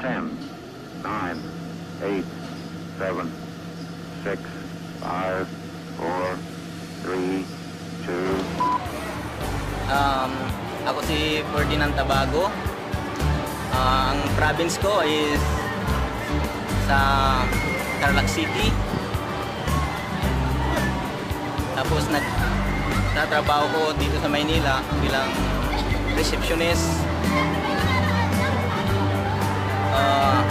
10, 9, 8, 7, 6, 5, 4, 3, 2. Ako si Ferdinand Tabago. Ang province ko is sa Tarlac City. Tapos nagtatrabaho ko dito sa Maynila bilang receptionist.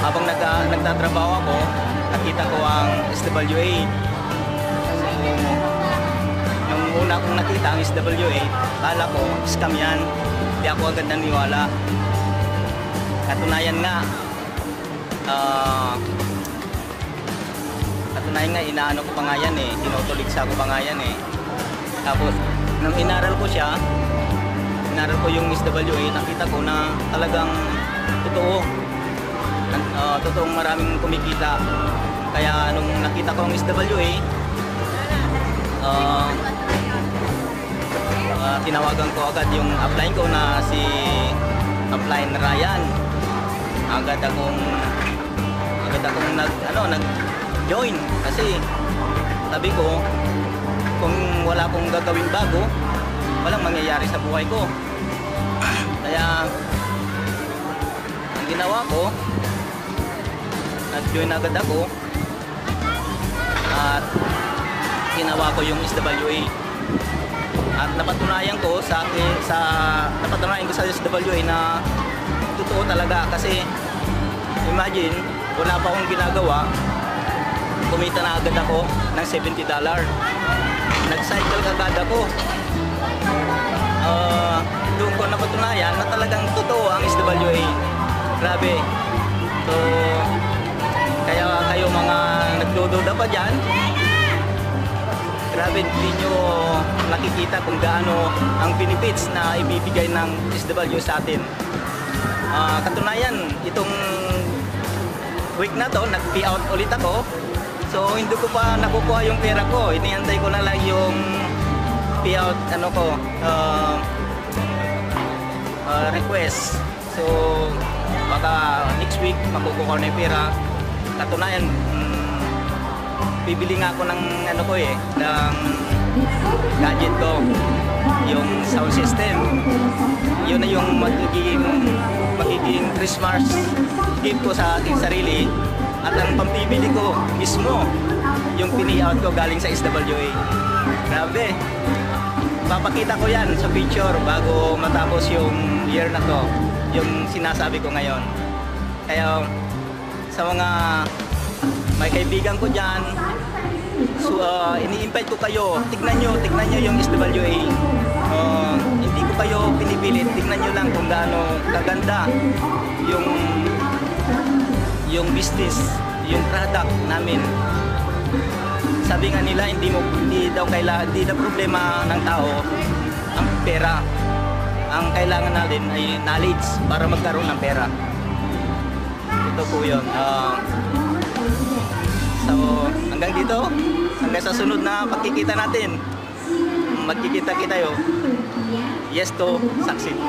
Habang nagtatrabaho ako, nakita ko ang SWA. So, yung una kong nakita ang SWA, kala ko scam yan. Hindi ako agad naniwala. Katunayan nga, inaano ko pa nga yan eh, tinutuligsa ko pa nga yan eh. Tapos, nang inaral ko siya, inaral ko yung SWA, nakita ko na talagang totoo. Totoong maraming kumikita. Kaya nung nakita ko ang SWA, tinawagan ko agad yung upline ko na si upline Ryan. Agad akong nag-join kasi sabi ko kung wala akong gagawin bago, walang mangyayari sa buhay ko. Kaya ang ginawa ko, nag-join agad ako at ginawa ko yung SWA. At napatunayan ko sa SWA na totoo talaga kasi imagine, wala pa akong ginagawa, kumita na agad ako ng $70. Nag-cycle agad ako. Doon ko napatunayan na talagang totoo ang SWA. Grabe. So, kaya kayo mga nagdududa pa dyan, grabe, hindi nyo nakikita kung gaano ang benefits na ibibigay ng SW sa atin. Katunayan, itong week na to, nag-pay out ulit ako. So, hindi ko pa nakukuha yung pera ko. Iniantay ko na lang yung pay out, request. So, baka next week makukuha na yung pera. Katunayan, bibili nga ako ng ng gadget ko, yung sound system. Yun na yung magiging Christmas gift ko sa ating sarili. At ang pampibili ko mismo, yung pini-out ko galing sa SWA. Grabe. Papakita ko yan sa picture bago matapos yung year na to, yung sinasabi ko ngayon. Kaya sa mga may kaibigan ko dyan, so, ini-invite ko kayo, tignan nyo yung SWA. Hindi ko kayo pinipilit, tignan nyo lang kung gaano kaganda yung business, yung product namin. Sabi nga nila, hindi daw problema ng tao ang pera. Ang kailangan natin ay knowledge para magkaroon ng pera. Ito po yun. So, hanggang dito, hanggang sa sunod na pagkikita natin, magkikita-kita tayo. Yes to succeed.